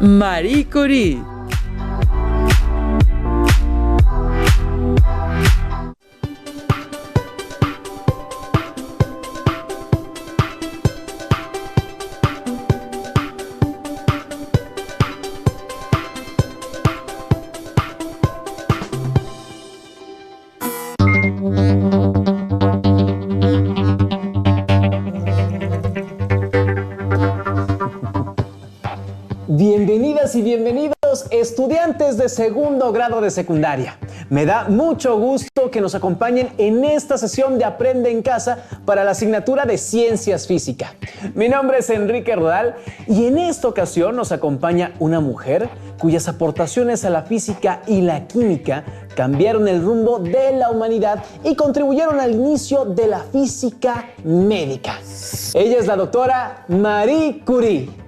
Marie Curie. Bienvenidas y bienvenidos, estudiantes de segundo grado de secundaria. Me da mucho gusto que nos acompañen en esta sesión de Aprende en Casa para la asignatura de Ciencias Física. Mi nombre es Enrique Rodal y en esta ocasión nos acompaña una mujer cuyas aportaciones a la física y la química cambiaron el rumbo de la humanidad y contribuyeron al inicio de la física médica. Ella es la doctora Marie Curie.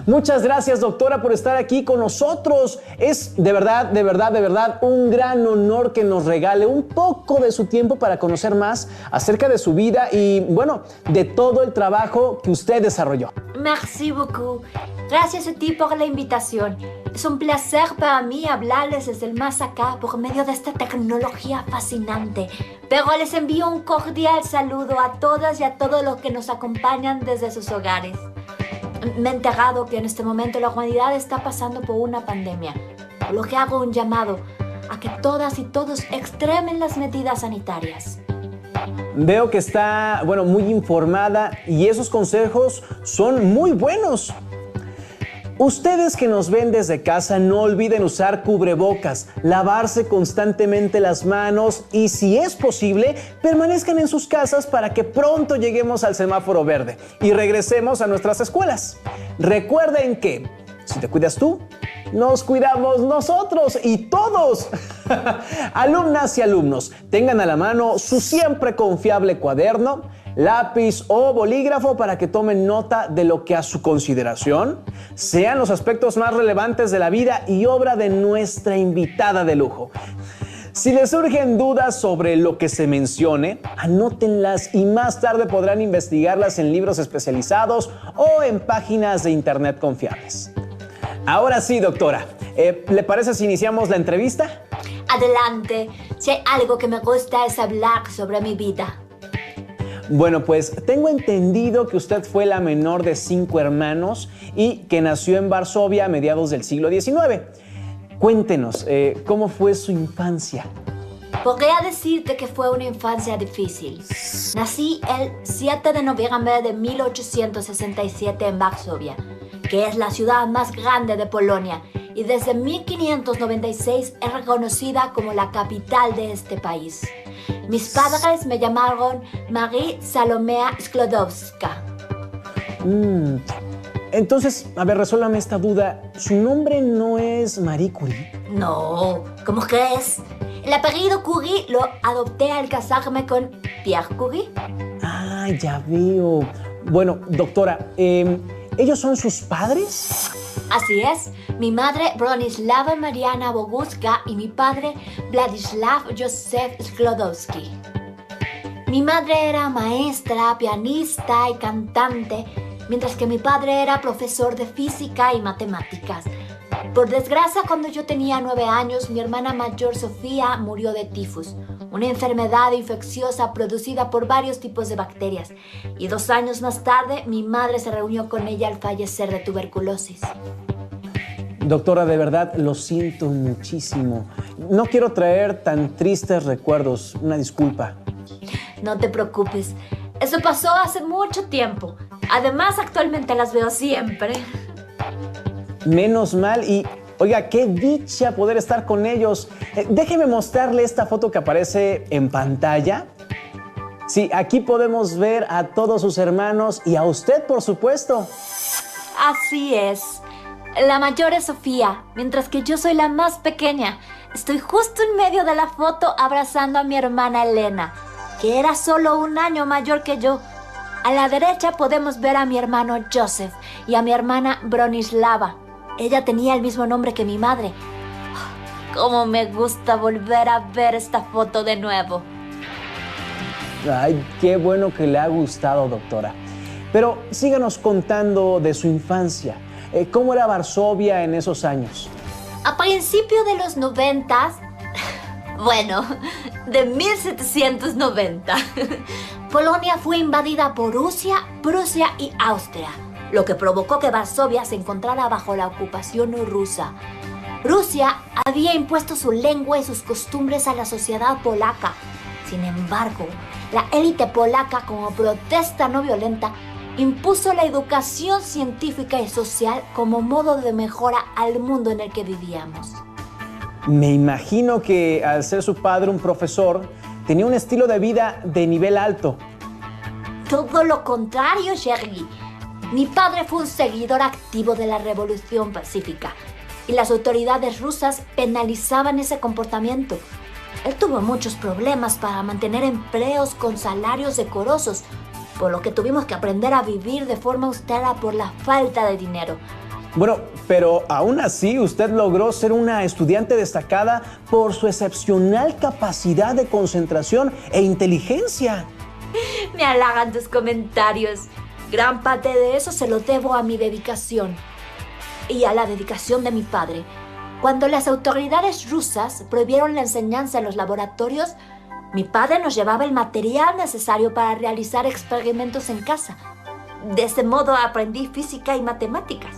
Muchas gracias, doctora, por estar aquí con nosotros. Es de verdad un gran honor que nos regale un poco de su tiempo para conocer más acerca de su vida y, bueno, de todo el trabajo que usted desarrolló. Merci beaucoup. Gracias a ti por la invitación. Es un placer para mí hablarles desde el más acá por medio de esta tecnología fascinante. Pero les envío un cordial saludo a todas y a todos los que nos acompañan desde sus hogares. Me he enterado que en este momento la humanidad está pasando por una pandemia, por lo que hago un llamado a que todas y todos extremen las medidas sanitarias. Veo que está, muy informada y esos consejos son muy buenos. Ustedes que nos ven desde casa, no olviden usar cubrebocas, lavarse constantemente las manos y, si es posible, permanezcan en sus casas para que pronto lleguemos al semáforo verde y regresemos a nuestras escuelas. Recuerden que, si te cuidas tú, nos cuidamos nosotros y todos. Alumnas y alumnos, tengan a la mano su siempre confiable cuaderno, lápiz o bolígrafo para que tomen nota de lo que a su consideración sean los aspectos más relevantes de la vida y obra de nuestra invitada de lujo. Si les surgen dudas sobre lo que se mencione, anótenlas y más tarde podrán investigarlas en libros especializados o en páginas de internet confiables. Ahora sí, doctora, ¿le parece si iniciamos la entrevista? Adelante. Si hay algo que me gusta es hablar sobre mi vida. Bueno, pues tengo entendido que usted fue la menor de 5 hermanos y que nació en Varsovia a mediados del siglo XIX. Cuéntenos, ¿cómo fue su infancia? Podría decirte que fue una infancia difícil. Nací el 7 de noviembre de 1867 en Varsovia, que es la ciudad más grande de Polonia, y desde 1596 es reconocida como la capital de este país. Mis padres me llamaron Marie Salomea Sklodowska. Entonces, a ver, resuélvame esta duda. ¿Su nombre no es Marie Curie? No, ¿cómo crees? El apellido Curie lo adopté al casarme con Pierre Curie. Ah, ya veo. Bueno, doctora, ¿ellos son sus padres? Así es, mi madre Bronislava Mariana Boguska y mi padre Vladislav Josef Sklodowski. Mi madre era maestra, pianista y cantante, mientras que mi padre era profesor de física y matemáticas. Por desgracia, cuando yo tenía 9 años, mi hermana mayor Sofía murió de tifus, una enfermedad infecciosa producida por varios tipos de bacterias. Y 2 años más tarde, mi madre se reunió con ella al fallecer de tuberculosis. Doctora, de verdad, lo siento muchísimo. No quiero traer tan tristes recuerdos. Una disculpa. No te preocupes. Eso pasó hace mucho tiempo. Además, actualmente las veo siempre. Menos mal y, oiga, qué dicha poder estar con ellos. Déjeme mostrarle esta foto que aparece en pantalla. Sí, aquí podemos ver a todos sus hermanos y a usted, por supuesto. Así es. La mayor es Sofía, mientras que yo soy la más pequeña. Estoy justo en medio de la foto abrazando a mi hermana Elena, que era solo 1 año mayor que yo. A la derecha podemos ver a mi hermano Joseph y a mi hermana Bronislava. Ella tenía el mismo nombre que mi madre. Cómo me gusta volver a ver esta foto de nuevo. Ay, qué bueno que le ha gustado, doctora. Pero síganos contando de su infancia. ¿Cómo era Varsovia en esos años? A principios de los 90, bueno, de 1790, Polonia fue invadida por Rusia, Prusia y Austria, lo que provocó que Varsovia se encontrara bajo la ocupación rusa. Rusia había impuesto su lengua y sus costumbres a la sociedad polaca. Sin embargo, la élite polaca, como protesta no violenta, impuso la educación científica y social como modo de mejora al mundo en el que vivíamos. Me imagino que al ser su padre un profesor, tenía un estilo de vida de nivel alto. Todo lo contrario, Sergei. Mi padre fue un seguidor activo de la Revolución Pacífica y las autoridades rusas penalizaban ese comportamiento. Él tuvo muchos problemas para mantener empleos con salarios decorosos, por lo que tuvimos que aprender a vivir de forma austera por la falta de dinero. Bueno, pero aún así usted logró ser una estudiante destacada por su excepcional capacidad de concentración e inteligencia. Me halagan tus comentarios. Gran parte de eso se lo debo a mi dedicación y a la dedicación de mi padre. Cuando las autoridades rusas prohibieron la enseñanza en los laboratorios, mi padre nos llevaba el material necesario para realizar experimentos en casa. De ese modo aprendí física y matemáticas.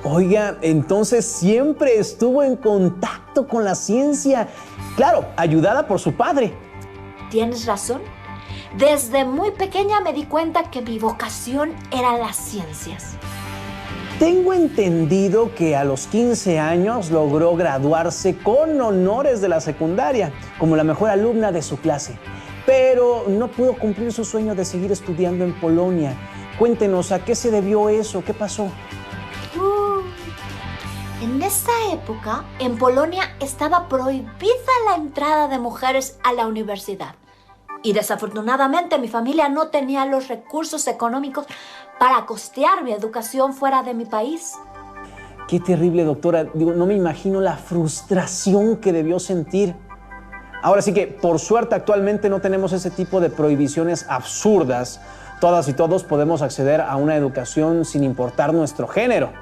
Oiga, entonces siempre estuvo en contacto con la ciencia. Claro, ayudada por su padre. Tienes razón. Desde muy pequeña me di cuenta que mi vocación eran las ciencias. Tengo entendido que a los 15 años logró graduarse con honores de la secundaria, como la mejor alumna de su clase. Pero no pudo cumplir su sueño de seguir estudiando en Polonia. Cuéntenos, ¿a qué se debió eso? ¿Qué pasó? En esa época, en Polonia estaba prohibida la entrada de mujeres a la universidad. Y desafortunadamente mi familia no tenía los recursos económicos para costear mi educación fuera de mi país. Qué terrible, doctora. No me imagino la frustración que debió sentir. Ahora sí que, por suerte, actualmente no tenemos ese tipo de prohibiciones absurdas. Todas y todos podemos acceder a una educación sin importar nuestro género.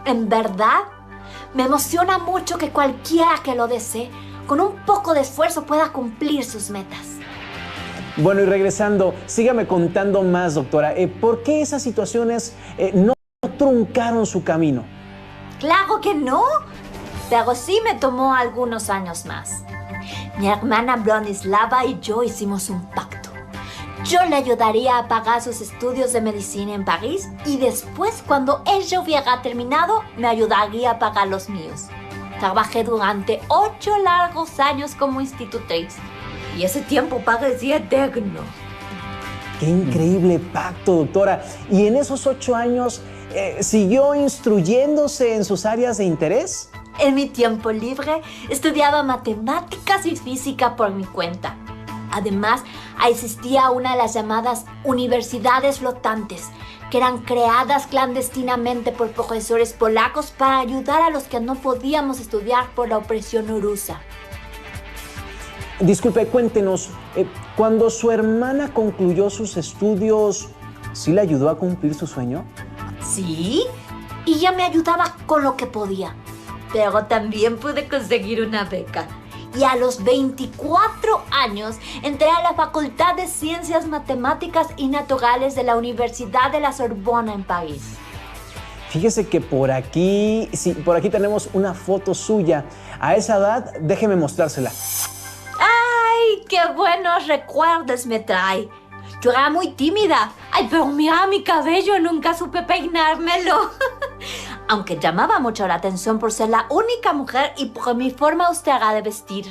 En verdad, me emociona mucho que cualquiera que lo desee, con un poco de esfuerzo pueda cumplir sus metas. Bueno, y regresando, sígame contando más, doctora. ¿Por qué esas situaciones no truncaron su camino? ¡Claro que no! Pero sí me tomó algunos años más. Mi hermana Bronislava y yo hicimos un pacto. Yo le ayudaría a pagar sus estudios de medicina en París y después, cuando ella hubiera terminado, me ayudaría a pagar los míos. Trabajé durante 8 largos años como institutriz. Y ese tiempo parecía eterno. ¡Qué increíble pacto, doctora! ¿Y en esos 8 años siguió instruyéndose en sus áreas de interés? En mi tiempo libre estudiaba matemáticas y física por mi cuenta. Además, existía una de las llamadas universidades flotantes, que eran creadas clandestinamente por profesores polacos para ayudar a los que no podíamos estudiar por la opresión rusa. Disculpe, cuéntenos, cuando su hermana concluyó sus estudios, ¿sí le ayudó a cumplir su sueño? Sí, y ella me ayudaba con lo que podía. Pero también pude conseguir una beca. Y a los 24 años entré a la Facultad de Ciencias Matemáticas y Naturales de la Universidad de la Sorbona en París. Fíjese que por aquí tenemos una foto suya. A esa edad, déjeme mostrársela. ¡Ay, qué buenos recuerdos me trae! Yo era muy tímida. ¡Ay, pero mira mi cabello! Nunca supe peinármelo. Aunque llamaba mucho la atención por ser la única mujer y por mi forma austera de vestir.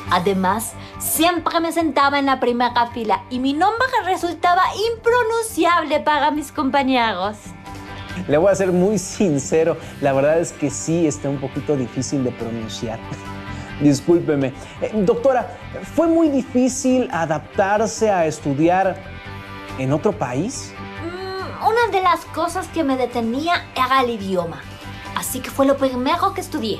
Además, siempre me sentaba en la primera fila y mi nombre resultaba impronunciable para mis compañeros. Le voy a ser muy sincero, la verdad es que sí está un poquito difícil de pronunciar. Discúlpeme. Doctora, ¿fue muy difícil adaptarse a estudiar en otro país? Una de las cosas que me detenía era el idioma. Así que fue lo primero que estudié.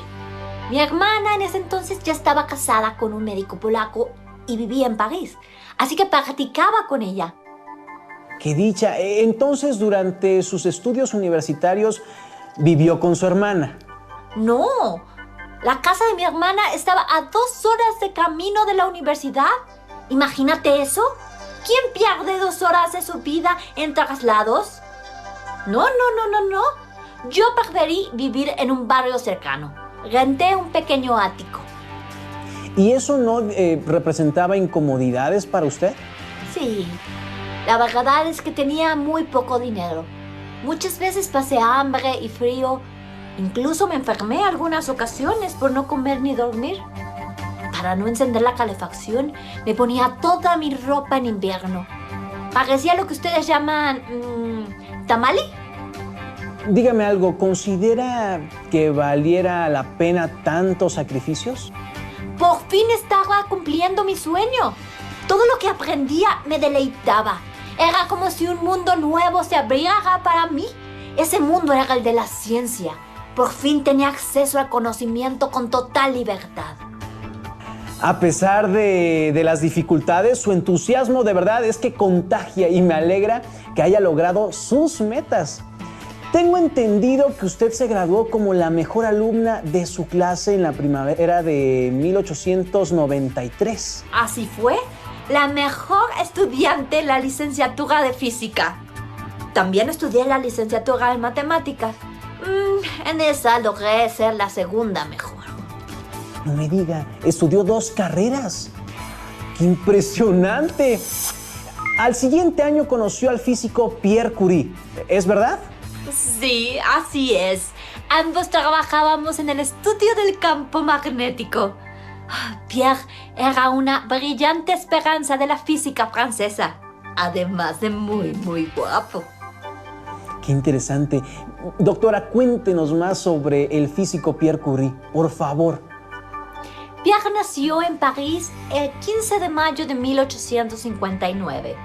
Mi hermana en ese entonces ya estaba casada con un médico polaco y vivía en París. Así que practicaba con ella. ¡Qué dicha! Entonces, durante sus estudios universitarios, ¿Vivió con su hermana? No, la casa de mi hermana estaba a 2 horas de camino de la universidad. Imagínate eso. ¿Quién pierde 2 horas de su vida en traslados? No. Yo preferí vivir en un barrio cercano. Renté un pequeño ático. ¿Y eso no representaba incomodidades para usted? Sí, la verdad es que tenía muy poco dinero. Muchas veces pasé hambre y frío. Incluso me enfermé algunas ocasiones por no comer ni dormir. Para no encender la calefacción, me ponía toda mi ropa en invierno. Parecía lo que ustedes llaman... ¿tamali? Dígame algo, ¿considera que valiera la pena tantos sacrificios? Por fin estaba cumpliendo mi sueño. Todo lo que aprendía me deleitaba. Era como si un mundo nuevo se abriera para mí. Ese mundo era el de la ciencia. Por fin tenía acceso al conocimiento con total libertad. A pesar de las dificultades, su entusiasmo de verdad es que contagia y me alegra que haya logrado sus metas. Tengo entendido que usted se graduó como la mejor alumna de su clase en la primavera de 1893. Así fue, la mejor estudiante en la licenciatura de física. También estudié la licenciatura en matemáticas. En esa logré ser la segunda mejor. No me diga, estudió 2 carreras. ¡Qué impresionante! Al siguiente año conoció al físico Pierre Curie, ¿es verdad? Sí, así es. Ambos trabajábamos en el estudio del campo magnético. Pierre era una brillante esperanza de la física francesa, además de muy guapo. Qué interesante. Doctora, cuéntenos más sobre el físico Pierre Curie, por favor. Pierre nació en París el 15 de mayo de 1859.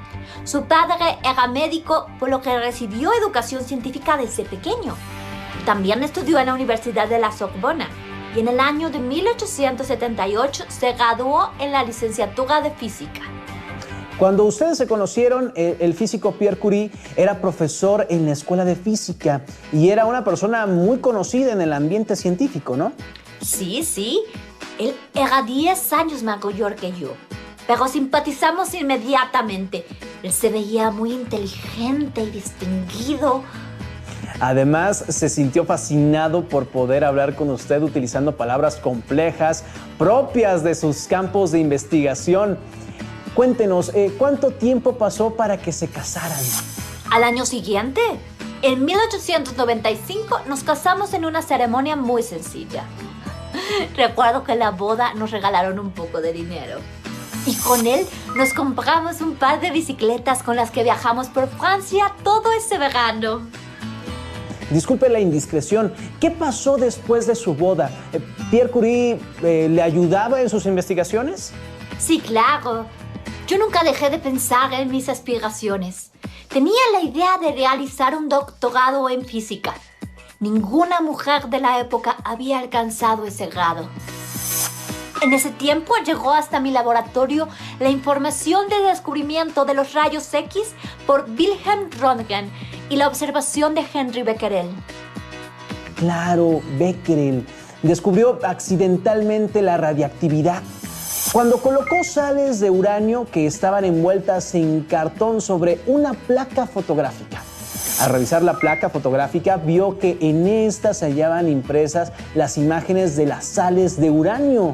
Su padre era médico, por lo que recibió educación científica desde pequeño. También estudió en la Universidad de la Sorbona y en el año de 1878 se graduó en la licenciatura de física. Cuando ustedes se conocieron, el físico Pierre Curie era profesor en la escuela de física y era una persona muy conocida en el ambiente científico, ¿no? Sí. Él era 10 años mayor que yo, pero simpatizamos inmediatamente. Él se veía muy inteligente y distinguido. Además, se sintió fascinado por poder hablar con usted utilizando palabras complejas propias de sus campos de investigación. Cuéntenos, ¿cuánto tiempo pasó para que se casaran? Al año siguiente, en 1895, nos casamos en una ceremonia muy sencilla. Recuerdo que en la boda nos regalaron un poco de dinero. Y con él nos compramos un par de bicicletas con las que viajamos por Francia todo ese verano. Disculpe la indiscreción, ¿qué pasó después de su boda? ¿Pierre Curie le ayudaba en sus investigaciones? Sí, claro. Yo nunca dejé de pensar en mis aspiraciones. Tenía la idea de realizar un doctorado en física. Ninguna mujer de la época había alcanzado ese grado. En ese tiempo llegó hasta mi laboratorio la información del descubrimiento de los rayos X por Wilhelm Röntgen y la observación de Henri Becquerel. Claro, Becquerel descubrió accidentalmente la radiactividad cuando colocó sales de uranio que estaban envueltas en cartón sobre una placa fotográfica. Al revisar la placa fotográfica, vio que en esta se hallaban impresas las imágenes de las sales de uranio.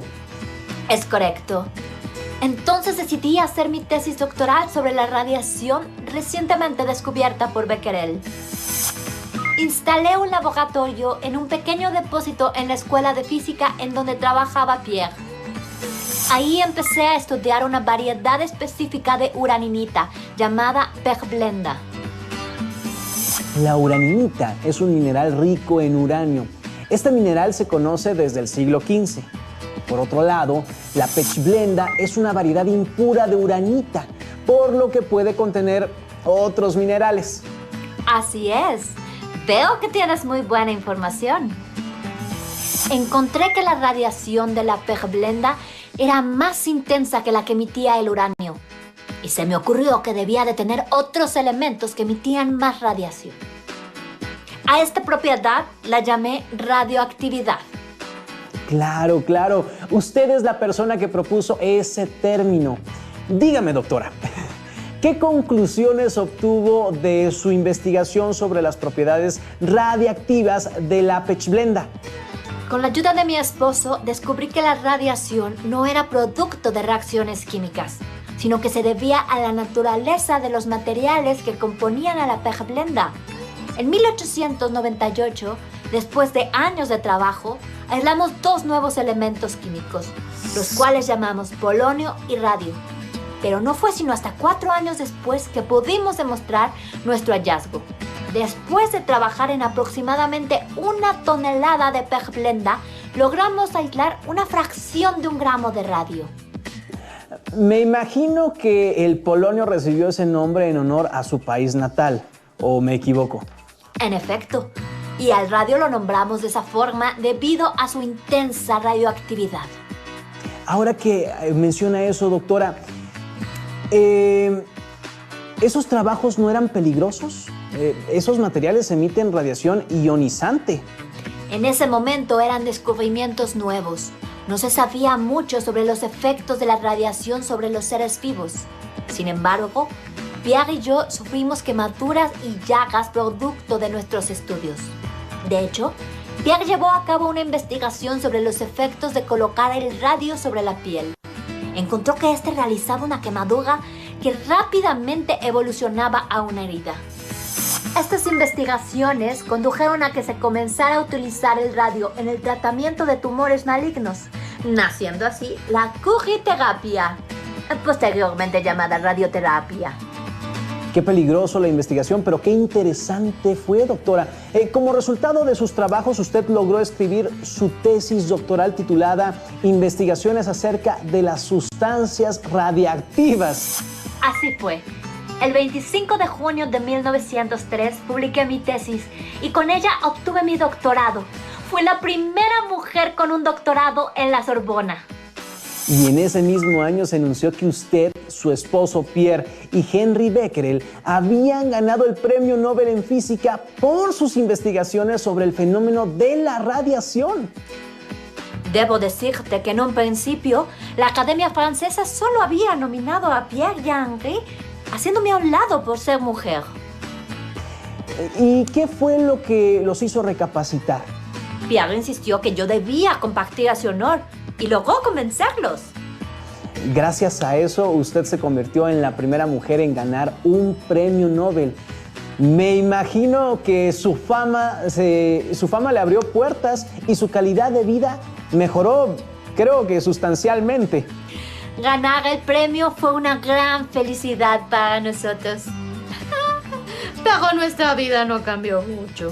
Es correcto. Entonces decidí hacer mi tesis doctoral sobre la radiación recientemente descubierta por Becquerel. Instalé un laboratorio en un pequeño depósito en la escuela de física en donde trabajaba Pierre. Ahí empecé a estudiar una variedad específica de uraninita llamada pechblenda. La uraninita es un mineral rico en uranio. Este mineral se conoce desde el siglo XV. Por otro lado, la pechblenda es una variedad impura de uranita, por lo que puede contener otros minerales. Así es. Veo que tienes muy buena información. Encontré que la radiación de la pechblenda era más intensa que la que emitía el uranio. Y se me ocurrió que debía de tener otros elementos que emitían más radiación. A esta propiedad la llamé radioactividad. Claro, claro. Usted es la persona que propuso ese término. Dígame, doctora, ¿qué conclusiones obtuvo de su investigación sobre las propiedades radiactivas de la pechblenda? Con la ayuda de mi esposo, descubrí que la radiación no era producto de reacciones químicas, sino que se debía a la naturaleza de los materiales que componían a la pechblenda. En 1898, después de años de trabajo, aislamos dos nuevos elementos químicos, los cuales llamamos polonio y radio. Pero no fue sino hasta 4 años después que pudimos demostrar nuestro hallazgo. Después de trabajar en aproximadamente 1 tonelada de pechblenda, logramos aislar una fracción de 1 gramo de radio. Me imagino que el polonio recibió ese nombre en honor a su país natal, ¿o me equivoco? En efecto, y al radio lo nombramos de esa forma debido a su intensa radioactividad. Ahora que menciona eso, doctora, ¿esos trabajos no eran peligrosos? Esos materiales emiten radiación ionizante. En ese momento eran descubrimientos nuevos. No se sabía mucho sobre los efectos de la radiación sobre los seres vivos. Sin embargo, Pierre y yo sufrimos quemaduras y llagas producto de nuestros estudios. De hecho, Pierre llevó a cabo una investigación sobre los efectos de colocar el radio sobre la piel. Encontró que este realizaba una quemadura que rápidamente evolucionaba a una herida. Estas investigaciones condujeron a que se comenzara a utilizar el radio en el tratamiento de tumores malignos, naciendo así la curriterapia, posteriormente llamada radioterapia. Qué peligroso la investigación, pero qué interesante fue, doctora. Como resultado de sus trabajos, usted logró escribir su tesis doctoral titulada Investigaciones acerca de las sustancias radiactivas. Así fue. El 25 de junio de 1903 publiqué mi tesis y con ella obtuve mi doctorado. Fui la primera mujer con un doctorado en la Sorbona. Y en ese mismo año se anunció que usted, su esposo Pierre y Henry Becquerel habían ganado el Premio Nobel en Física por sus investigaciones sobre el fenómeno de la radiación. Debo decirte que en un principio la Academia Francesa solo había nominado a Pierre y a Henry, haciéndome a un lado por ser mujer. ¿Y qué fue lo que los hizo recapacitar? Pierre insistió que yo debía compartir ese honor y logró convencerlos. Gracias a eso, usted se convirtió en la primera mujer en ganar un premio Nobel. Me imagino que su fama le abrió puertas y su calidad de vida mejoró, creo que sustancialmente. Ganar el premio fue una gran felicidad para nosotros. Pero nuestra vida no cambió mucho.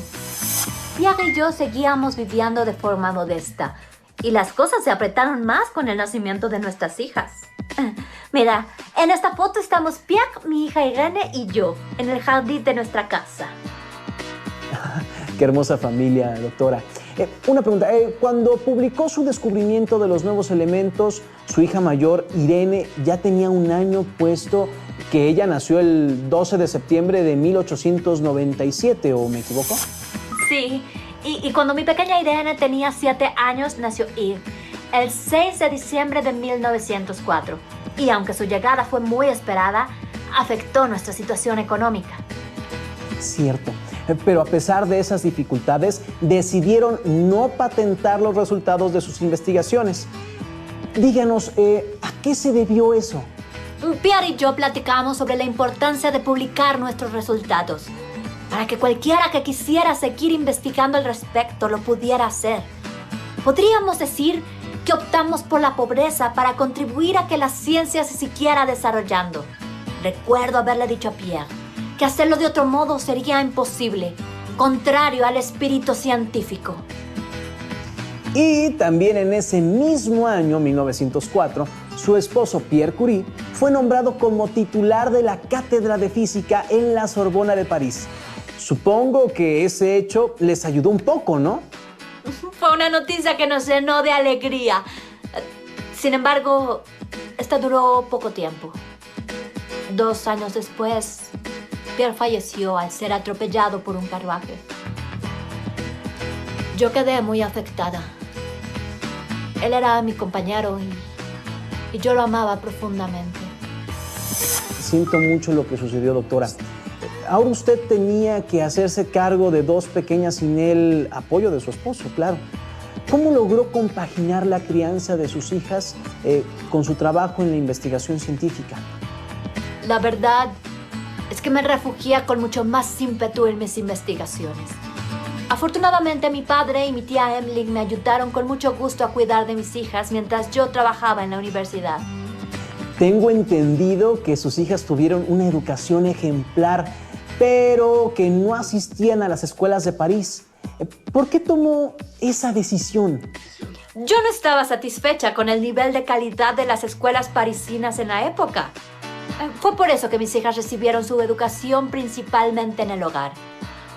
Pierre y yo seguíamos viviendo de forma modesta. Y las cosas se apretaron más con el nacimiento de nuestras hijas. Mira, en esta foto estamos Pierre, mi hija Irene y yo, en el jardín de nuestra casa. Qué hermosa familia, doctora. Una pregunta, cuando publicó su descubrimiento de los nuevos elementos, su hija mayor, Irene, ya tenía 1 año, puesto que ella nació el 12 de septiembre de 1897, ¿o me equivoco? Sí, y cuando mi pequeña Irene tenía 7 años, nació Ir, el 6 de diciembre de 1904. Y aunque su llegada fue muy esperada, afectó nuestra situación económica. Cierto. Pero a pesar de esas dificultades, decidieron no patentar los resultados de sus investigaciones. Díganos, ¿a qué se debió eso? Pierre y yo platicamos sobre la importancia de publicar nuestros resultados, para que cualquiera que quisiera seguir investigando al respecto lo pudiera hacer. Podríamos decir que optamos por la pobreza para contribuir a que la ciencia se siguiera desarrollando. Recuerdo haberle dicho a Pierre que hacerlo de otro modo sería imposible, contrario al espíritu científico. Y también en ese mismo año, 1904, su esposo Pierre Curie fue nombrado como titular de la Cátedra de Física en la Sorbona de París. Supongo que ese hecho les ayudó un poco, ¿no? Fue una noticia que nos llenó de alegría. Sin embargo, esta duró poco tiempo. 2 años después, Pierre falleció al ser atropellado por un carruaje. Yo quedé muy afectada. Él era mi compañero y yo lo amaba profundamente. Siento mucho lo que sucedió, doctora. Ahora usted tenía que hacerse cargo de dos pequeñas sin el apoyo de su esposo, claro. ¿Cómo logró compaginar la crianza de sus hijas con su trabajo en la investigación científica? La verdad es que me refugié con mucho más ímpetu en mis investigaciones. Afortunadamente, mi padre y mi tía Emily me ayudaron con mucho gusto a cuidar de mis hijas mientras yo trabajaba en la universidad. Tengo entendido que sus hijas tuvieron una educación ejemplar, pero que no asistían a las escuelas de París. ¿Por qué tomó esa decisión? Yo no estaba satisfecha con el nivel de calidad de las escuelas parisinas en la época. Fue por eso que mis hijas recibieron su educación principalmente en el hogar.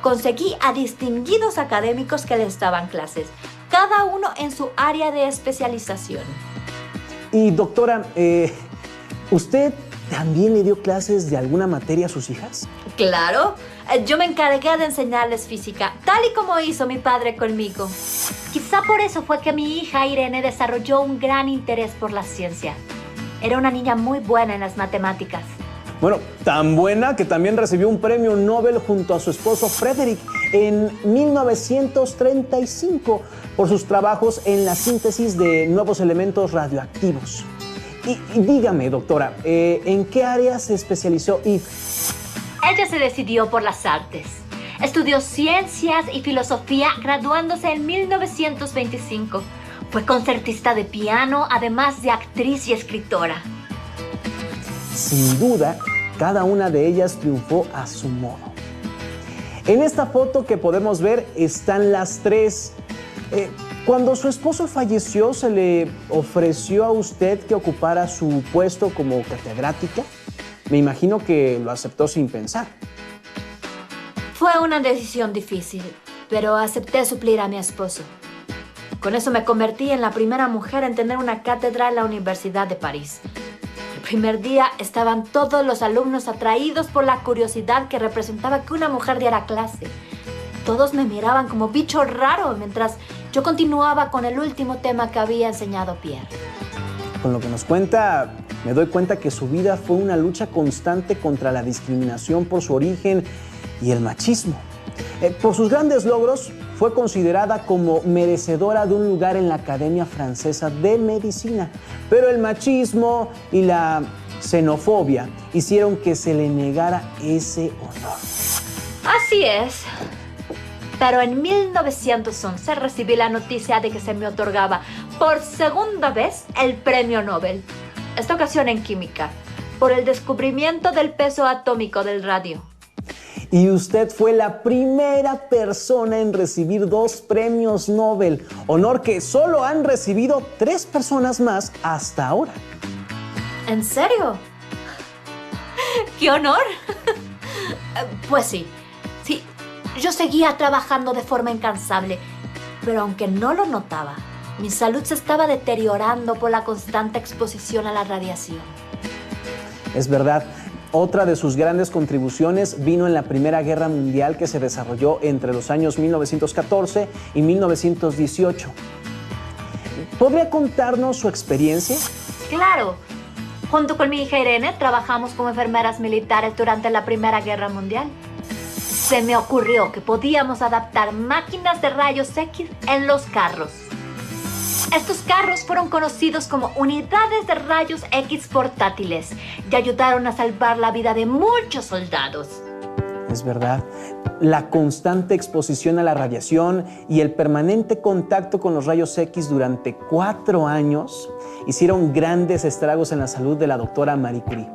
Conseguí a distinguidos académicos que les daban clases, cada uno en su área de especialización. Y doctora, ¿usted también le dio clases de alguna materia a sus hijas? Claro, yo me encargué de enseñarles física, tal y como hizo mi padre conmigo. Quizá por eso fue que mi hija Irene desarrolló un gran interés por la ciencia. Era una niña muy buena en las matemáticas. Bueno, tan buena que también recibió un premio Nobel junto a su esposo Frederick en 1935 por sus trabajos en la síntesis de nuevos elementos radioactivos. Y dígame, doctora, ¿en qué área se especializó Eve? Ella se decidió por las artes. Estudió ciencias y filosofía graduándose en 1925. Fue concertista de piano, además de actriz y escritora. Sin duda, cada una de ellas triunfó a su modo. En esta foto que podemos ver están las tres. Cuando su esposo falleció, ¿se le ofreció a usted que ocupara su puesto como catedrática? Me imagino que lo aceptó sin pensar. Fue una decisión difícil, pero acepté suplir a mi esposo. Con eso me convertí en la primera mujer en tener una cátedra en la Universidad de París. El primer día estaban todos los alumnos atraídos por la curiosidad que representaba que una mujer diera clase. Todos me miraban como bicho raro mientras yo continuaba con el último tema que había enseñado Pierre. Con lo que nos cuenta, me doy cuenta que su vida fue una lucha constante contra la discriminación por su origen y el machismo. Por sus grandes logros, fue considerada como merecedora de un lugar en la Academia Francesa de Medicina, pero el machismo y la xenofobia hicieron que se le negara ese honor. Así es. Pero en 1911 recibí la noticia de que se me otorgaba por segunda vez el premio Nobel, esta ocasión en química, por el descubrimiento del peso atómico del radio. Y usted fue la primera persona en recibir 2 premios Nobel, honor que solo han recibido 3 personas más hasta ahora. ¿En serio? ¡Qué honor! Pues sí, yo seguía trabajando de forma incansable, pero aunque no lo notaba, mi salud se estaba deteriorando por la constante exposición a la radiación. Es verdad. Otra de sus grandes contribuciones vino en la Primera Guerra Mundial que se desarrolló entre los años 1914 y 1918. ¿Podría contarnos su experiencia? Claro. Junto con mi hija Irene trabajamos como enfermeras militares durante la Primera Guerra Mundial. Se me ocurrió que podíamos adaptar máquinas de rayos X en los carros. Estos carros fueron conocidos como unidades de rayos X portátiles y ayudaron a salvar la vida de muchos soldados. Es verdad. La constante exposición a la radiación y el permanente contacto con los rayos X durante 4 años hicieron grandes estragos en la salud de la doctora Marie Curie.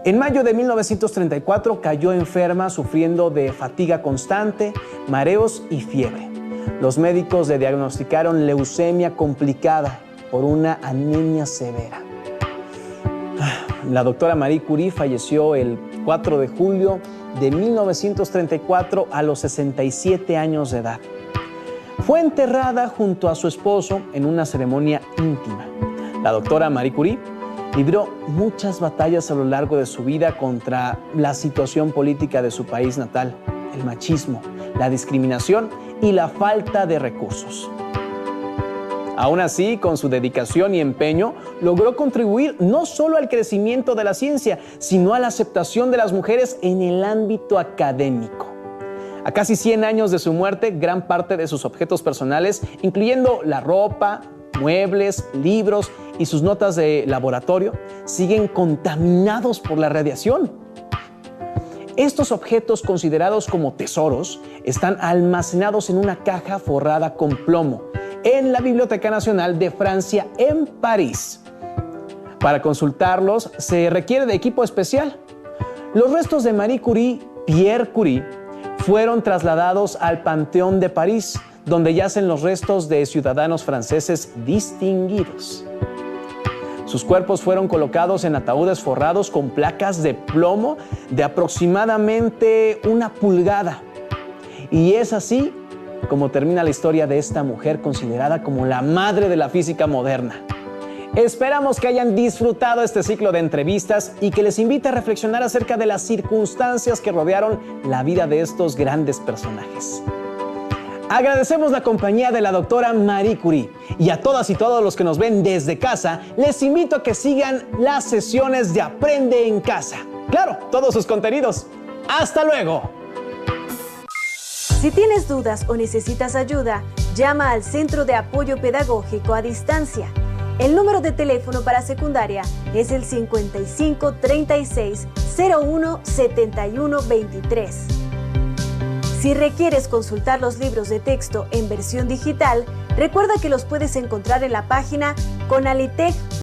En mayo de 1934 cayó enferma sufriendo de fatiga constante, mareos y fiebre. Los médicos le diagnosticaron leucemia complicada por una anemia severa. La doctora Marie Curie falleció el 4 de julio de 1934 a los 67 años de edad. Fue enterrada junto a su esposo en una ceremonia íntima. La doctora Marie Curie libró muchas batallas a lo largo de su vida contra la situación política de su país natal, el machismo, la discriminación y la falta de recursos. Aún así, con su dedicación y empeño, logró contribuir no solo al crecimiento de la ciencia, sino a la aceptación de las mujeres en el ámbito académico. A casi 100 años de su muerte, gran parte de sus objetos personales, incluyendo la ropa, muebles, libros y sus notas de laboratorio, siguen contaminados por la radiación. Estos objetos, considerados como tesoros, están almacenados en una caja forrada con plomo en la Biblioteca Nacional de Francia en París. Para consultarlos se requiere de equipo especial. Los restos de Marie Curie, Pierre Curie, fueron trasladados al Panteón de París, donde yacen los restos de ciudadanos franceses distinguidos. Sus cuerpos fueron colocados en ataúdes forrados con placas de plomo de aproximadamente 1 pulgada. Y es así como termina la historia de esta mujer considerada como la madre de la física moderna. Esperamos que hayan disfrutado este ciclo de entrevistas y que les invite a reflexionar acerca de las circunstancias que rodearon la vida de estos grandes personajes. Agradecemos la compañía de la doctora Marie Curie y a todas y todos los que nos ven desde casa, les invito a que sigan las sesiones de Aprende en Casa. Claro, todos sus contenidos. ¡Hasta luego! Si tienes dudas o necesitas ayuda, llama al Centro de Apoyo Pedagógico a Distancia. El número de teléfono para secundaria es el 55 36 01 71 23. Si requieres consultar los libros de texto en versión digital, recuerda que los puedes encontrar en la página conalitech.mx.